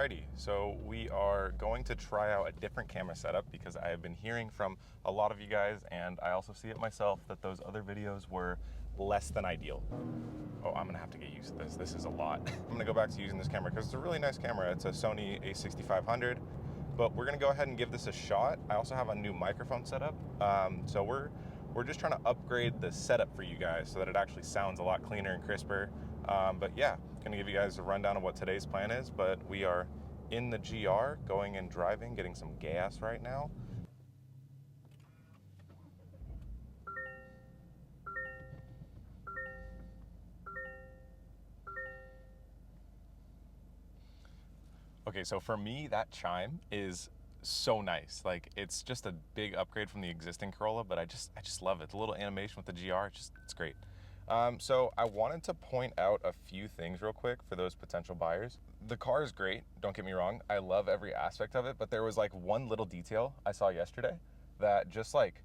Alrighty, so we are going to try out a different camera setup because I have been hearing from a lot of you guys, and I also see it myself, that those other videos were less than ideal. Oh, I'm gonna have to get used to this. This is a lot. I'm gonna go back to using this camera because it's a really nice camera. It's a Sony a6500, but we're gonna go ahead and give this a shot. I also have a new microphone setup, so we're just trying to upgrade the setup for you guys so that it actually sounds a lot cleaner and crisper. But yeah, gonna give you guys a rundown of what today's plan is, but we are in the GR, going and driving, getting some gas right now. Okay, so for me, that chime is so nice. Like, it's just a big upgrade from the existing Corolla, but I just love it. The little animation with the GR, it's great. So I wanted to point out a few things real quick for those potential buyers. The car is great, don't get me wrong. I love every aspect of it, but there was like one little detail I saw yesterday that just like,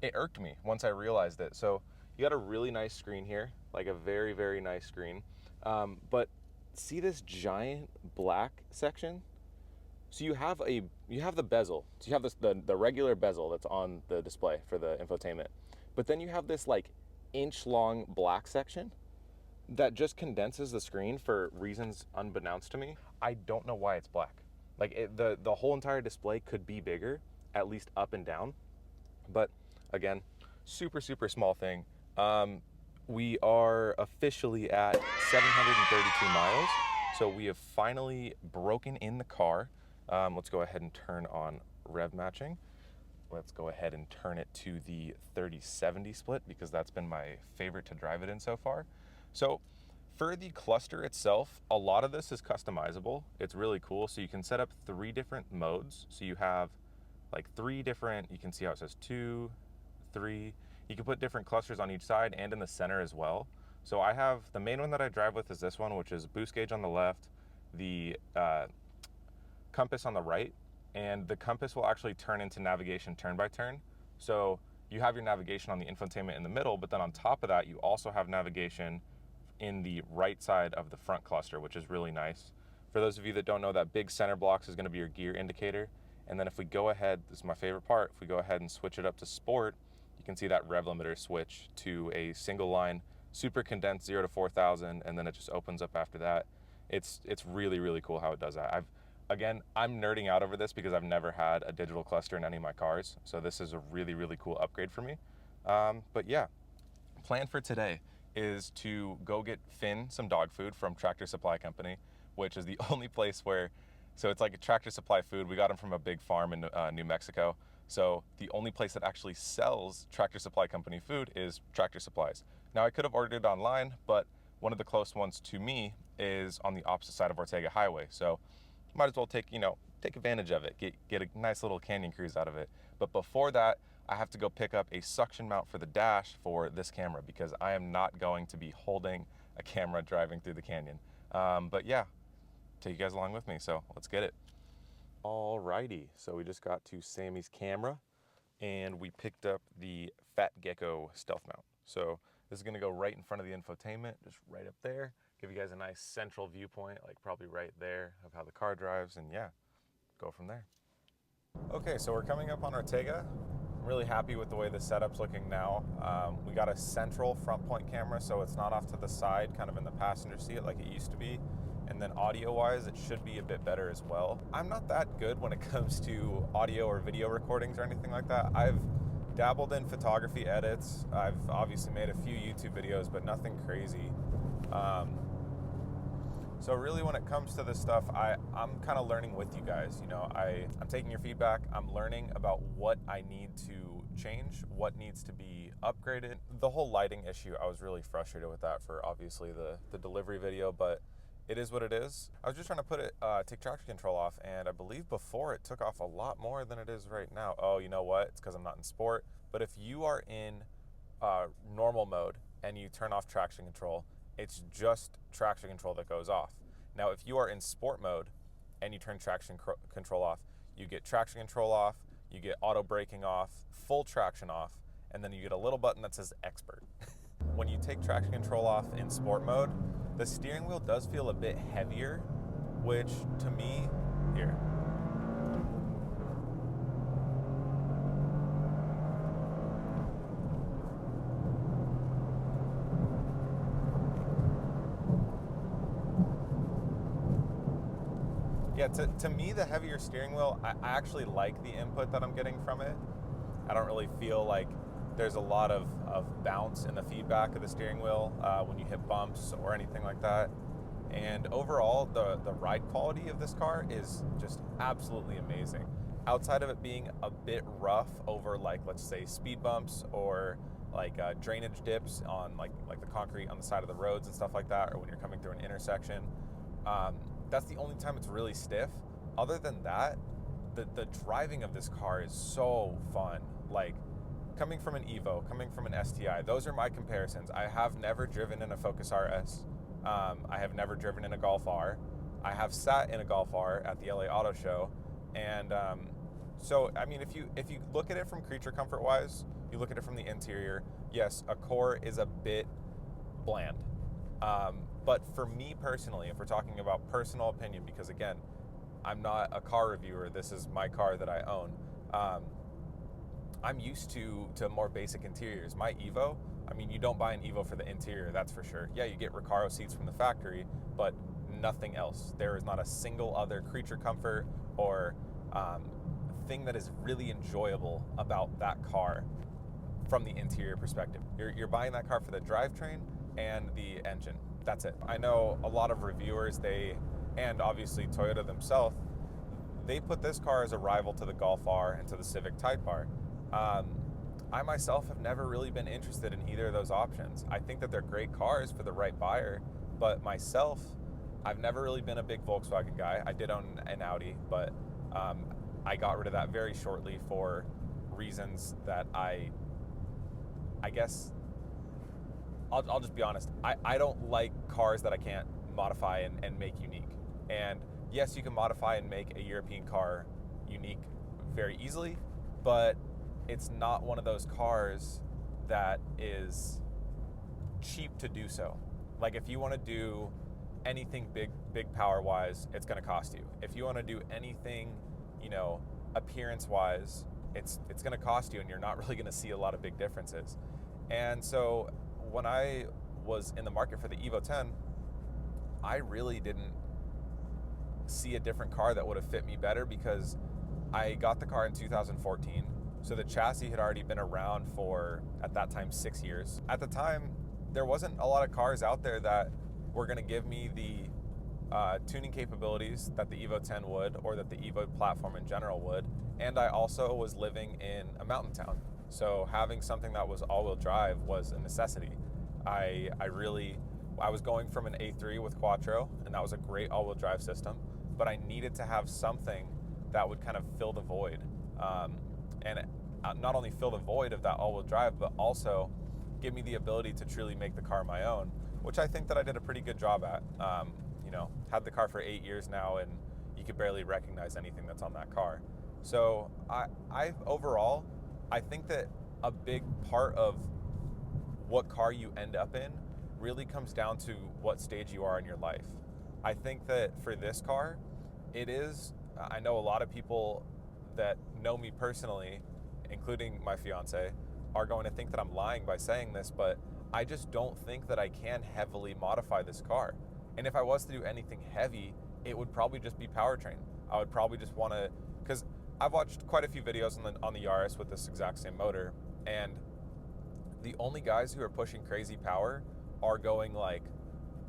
it irked me once I realized it. So you got a really nice screen here, like a very, very nice screen. But see this giant black section? So you have the bezel. So you have the regular bezel that's on the display for the infotainment. But then you have this like inch-long black section that just condenses the screen for reasons unbeknownst to me. I don't know why it's black. Like the whole entire display could be bigger, at least up and down. But again, super, super small thing. We are officially at 732 miles. So we have finally broken in the car. Let's go ahead and turn on rev matching. Let's go ahead and turn it to the 30/70 split because that's been my favorite to drive it in so far. So for the cluster itself, a lot of this is customizable. It's really cool. So you can set up 3 different modes. So you have like 3 different, you can see how it says 2, 3. You can put different clusters on each side and in the center as well. So I have, the main one that I drive with is this one, which is boost gauge on the left, the compass on the right, and the compass will actually turn into navigation turn by turn. So you have your navigation on the infotainment in the middle, but then on top of that, you also have navigation in the right side of the front cluster, which is really nice. For those of you that don't know, that big center box is going to be your gear indicator. And then if we go ahead, this is my favorite part, if we go ahead and switch it up to sport, you can see that rev limiter switch to a single line, super condensed 0 to 4,000, and then it just opens up after that. It's really, really cool how it does that. Again, I'm nerding out over this because I've never had a digital cluster in any of my cars. So this is a really, really cool upgrade for me. But yeah, plan for today is to go get Finn some dog food from Tractor Supply Company, which is the only place where, so it's like a Tractor Supply food. We got them from a big farm in New Mexico. So the only place that actually sells Tractor Supply Company food is Tractor Supplies. Now I could have ordered it online, but one of the close ones to me is on the opposite side of Ortega Highway. So might as well take advantage of it, get a nice little canyon cruise out of it. But before that, I have to go pick up a suction mount for the dash for this camera because I am not going to be holding a camera driving through the canyon. But yeah, take you guys along with me, so let's get it. Alrighty, so we just got to Sammy's camera and we picked up the Fat Gecko stealth mount. So this is gonna go right in front of the infotainment, just right up there. Give you guys a nice central viewpoint, like probably right there of how the car drives, and yeah, go from there. Okay, so we're coming up on Ortega. I'm really happy with the way the setup's looking now. We got a central front point camera, so it's not off to the side, kind of in the passenger seat like it used to be. And then audio-wise, it should be a bit better as well. I'm not that good when it comes to audio or video recordings or anything like that. I've dabbled in photography edits. I've obviously made a few YouTube videos, but nothing crazy. So really when it comes to this stuff, I'm kind of learning with you guys. You know, I'm taking your feedback. I'm learning about what I need to change, what needs to be upgraded. The whole lighting issue, I was really frustrated with that for obviously the delivery video, but it is what it is. I was just trying to take traction control off, and I believe before it took off a lot more than it is right now. Oh, you know what? It's because I'm not in sport. But if you are in normal mode and you turn off traction control, it's just traction control that goes off. Now, if you are in sport mode and you turn traction control off, you get traction control off, you get auto braking off, full traction off, and then you get a little button that says expert. When you take traction control off in sport mode, the steering wheel does feel a bit heavier which to me, here. Yeah, to me, the heavier steering wheel, I actually like the input that I'm getting from it. I don't really feel like there's a lot of bounce in the feedback of the steering wheel when you hit bumps or anything like that. And overall, the ride quality of this car is just absolutely amazing. Outside of it being a bit rough over, like, let's say speed bumps or like drainage dips on like the concrete on the side of the roads and stuff like that, or when you're coming through an intersection, that's the only time it's really stiff. Other than that, the driving of this car is so fun. Like, coming from an Evo, coming from an STI, those are my comparisons. I have never driven in a Focus RS. I have never driven in a Golf R. I have sat in a Golf R at the LA Auto Show, and so I mean, if you look at it from creature comfort wise, you look at it from the interior. Yes, a core is a bit bland, but for me personally, if we're talking about personal opinion, because again, I'm not a car reviewer. This is my car that I own. I'm used to more basic interiors. My Evo, I mean, you don't buy an Evo for the interior, that's for sure. Yeah, you get Recaro seats from the factory, but nothing else. There is not a single other creature comfort or thing that is really enjoyable about that car from the interior perspective. You're buying that car for the drivetrain and the engine. That's it. I know a lot of reviewers, and obviously Toyota themselves, they put this car as a rival to the Golf R and to the Civic Type R. I myself have never really been interested in either of those options. I think that they're great cars for the right buyer, but myself, I've never really been a big Volkswagen guy. I did own an Audi, but I got rid of that very shortly for reasons that I guess I'll just be honest. I don't like cars that I can't modify and make unique. And yes, you can modify and make a European car unique very easily, but it's not one of those cars that is cheap to do so. Like, if you want to do anything big power wise, it's going to cost you. If you want to do anything, appearance wise, it's going to cost you, and you're not really going to see a lot of big differences. And so when I was in the market for the Evo 10, I really didn't see a different car that would have fit me better, because I got the car in 2014. So the chassis had already been around for, at that time, 6 years. At the time, there wasn't a lot of cars out there that were going to give me the tuning capabilities that the Evo 10 would, or that the Evo platform in general would. And I also was living in a mountain town. So having something that was all-wheel drive was a necessity. I was going from an A3 with Quattro, and that was a great all-wheel drive system, but I needed to have something that would kind of fill the void. And not only fill the void of that all-wheel drive, but also give me the ability to truly make the car my own, which I think that I did a pretty good job at. Had the car for 8 years now, and you could barely recognize anything that's on that car. So overall, I think that a big part of what car you end up in really comes down to what stage you are in your life. I think that for this car, I know a lot of people that know me personally, including my fiance, are going to think that I'm lying by saying this, but I just don't think that I can heavily modify this car. And if I was to do anything heavy, it would probably just be powertrain. I would probably just want to, because I've watched quite a few videos on the Yaris with this exact same motor, and the only guys who are pushing crazy power are going like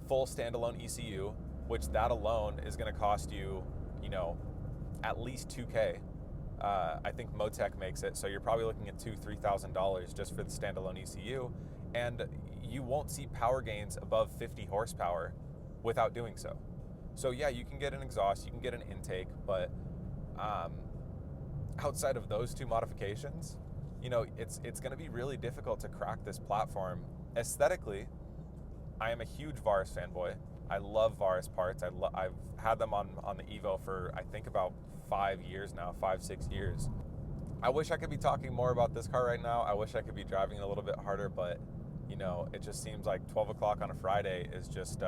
full standalone ECU, which that alone is going to cost you, at least $2K. I think Motec makes it, so you're probably looking at $2,000-$3,000 just for the standalone ECU, and you won't see power gains above 50 horsepower without doing so. So yeah, you can get an exhaust, you can get an intake, but outside of those two modifications, it's going to be really difficult to crack this platform. Aesthetically, I am a huge Varis fanboy. I love Varis parts. I've had them on the Evo for, I think, about 5 years now, 5-6 years. I wish I could be talking more about this car right now. I wish I could be driving it a little bit harder, but it just seems like 12 o'clock on a Friday is just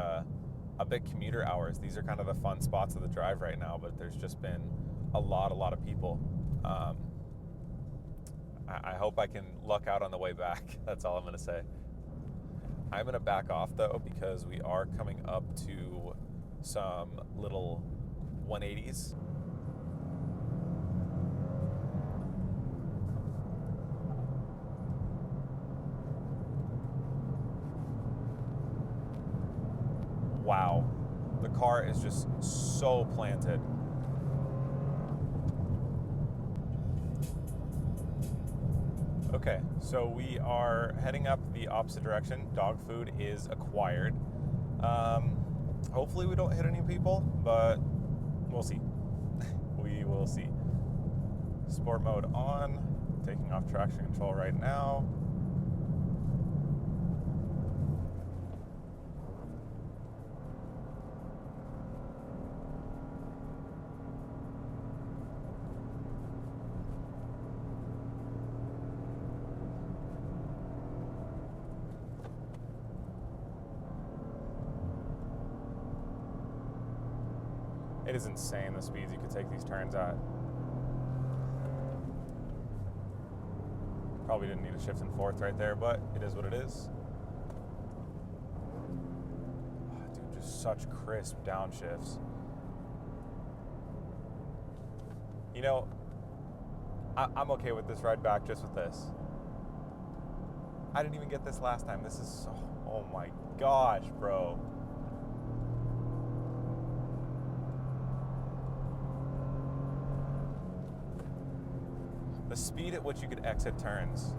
a bit commuter hours. These are kind of the fun spots of the drive right now, but there's just been a lot of people. I hope I can luck out on the way back. That's all I'm going to say. I'm going to back off though, because we are coming up to some little 180s. Wow, the car is just so planted. Okay, so we are heading up the opposite direction. Dog food is acquired. Hopefully we don't hit any people, but we'll see. We will see. Sport mode on, taking off traction control right now. It is insane the speeds you could take these turns at. Probably didn't need a shift in fourth right there, but it is what it is. Oh, dude, just such crisp downshifts. You know, I'm okay with this ride back just with this. I didn't even get this last time. This is so, oh my gosh, bro. The speed at which you could exit turns.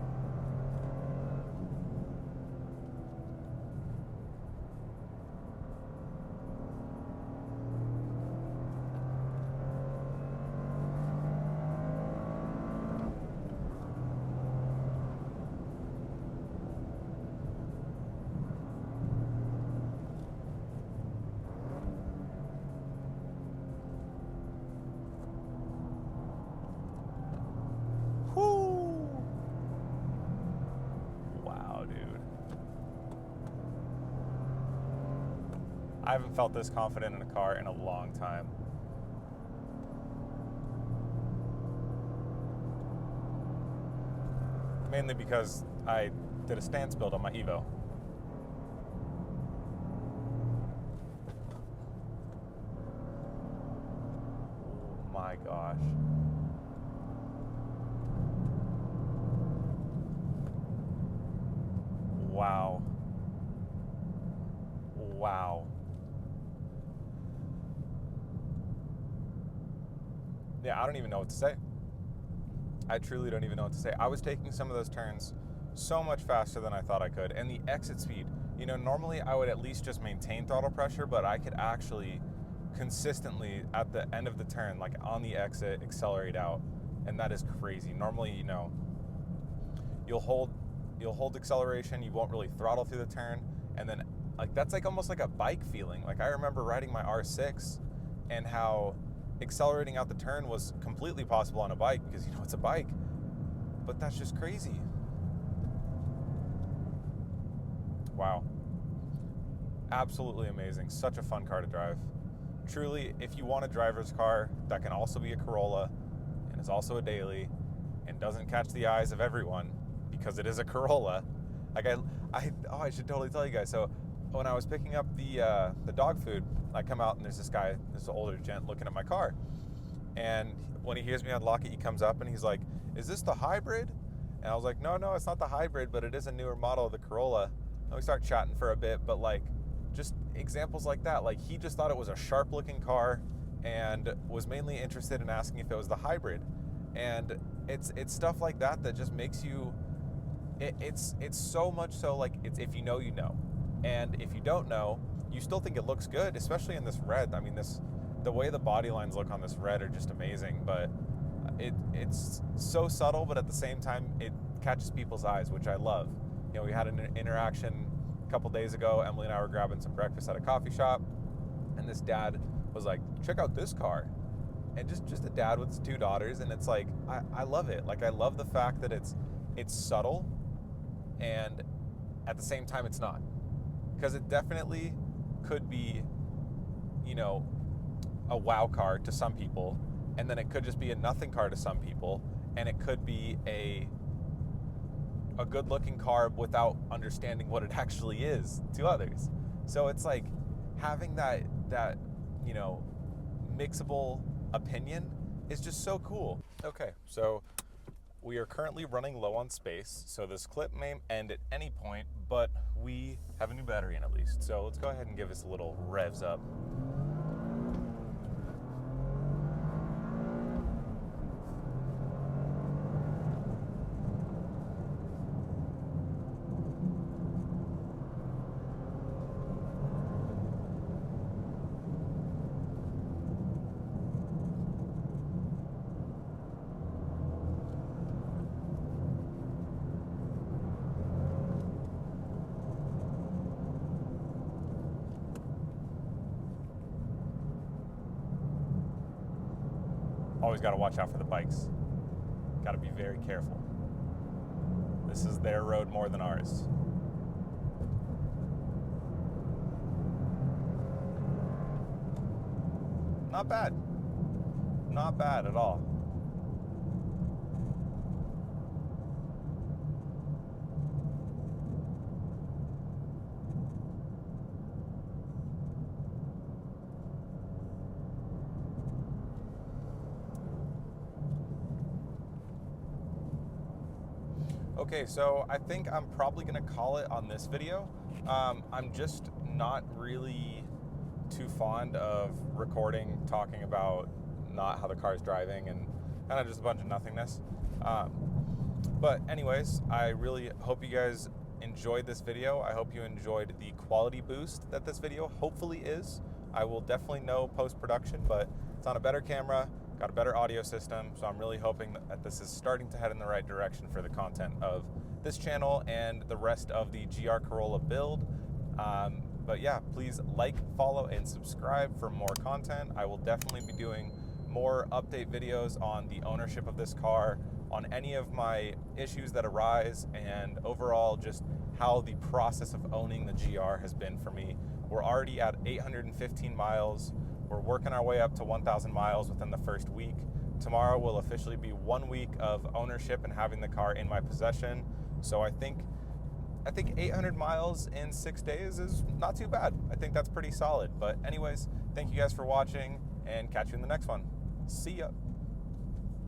I haven't felt this confident in a car in a long time. Mainly because I did a stance build on my Evo. Oh my gosh. Wow. Wow. Yeah, I don't even know what to say. I truly don't even know what to say. I was taking some of those turns so much faster than I thought I could. And the exit speed, you know, normally I would at least just maintain throttle pressure, but I could actually consistently at the end of the turn, like on the exit, accelerate out. And that is crazy. Normally, you know, you'll hold acceleration, you won't really throttle through the turn, and then like that's like almost like a bike feeling. Like I remember riding my R6 and how accelerating out the turn was completely possible on a bike because, you know, it's a bike, but that's just crazy. Wow. Absolutely amazing. Such a fun car to drive. Truly, if you want a driver's car that can also be a Corolla and is also a daily and doesn't catch the eyes of everyone because it is a Corolla, like I should totally tell you guys. So when I was picking up the dog food, I come out and there's this older gent looking at my car. And when he hears me unlock it, he comes up and he's like, "Is this the hybrid?" And I was like, no, it's not the hybrid, but it is a newer model of the Corolla. And we start chatting for a bit, but like just examples like that. Like he just thought it was a sharp looking car and was mainly interested in asking if it was the hybrid. And it's stuff like that that just makes you, it's so much so like it's, if you know, you know. And if you don't know, you still think it looks good, especially in this red. I mean, the way the body lines look on this red are just amazing, but it's so subtle, but at the same time, it catches people's eyes, which I love. You know, we had an interaction a couple days ago. Emily and I were grabbing some breakfast at a coffee shop, and this dad was like, "Check out this car." And just a dad with his two daughters, and it's like, I love it. Like, I love the fact that it's subtle, and at the same time, it's not. Because it definitely could be you know, a wow car to some people, and then it could just be a nothing car to some people, and it could be a good looking car without understanding what it actually is to others. So it's like having that you know, mixable opinion is just so cool. Okay, so we are currently running low on space, so this clip may end at any point, but we have a new battery in at least. So let's go ahead and give this a little revs up. Always got to watch out for the bikes. Got to be very careful. This is their road more than ours. Not bad. Not bad at all. Okay, so I think I'm probably gonna call it on this video. I'm just not really too fond of recording, talking about not how the car's driving and kind of just a bunch of nothingness. But anyways, I really hope you guys enjoyed this video. I hope you enjoyed the quality boost that this video hopefully is. I will definitely know post-production, but it's on a better camera, got a better audio system, so I'm really hoping that this is starting to head in the right direction for the content of this channel and the rest of the GR Corolla build. But yeah, please like, follow, and subscribe for more content. I will definitely be doing more update videos on the ownership of this car, on any of my issues that arise, and overall just how the process of owning the GR has been for me. We're already at 815 miles. We're working our way up to 1,000 miles within the first week. Tomorrow will officially be 1 week of ownership and having the car in my possession. So I think 800 miles in 6 days is not too bad. I think that's pretty solid. But anyways, thank you guys for watching, and catch you in the next one. See ya.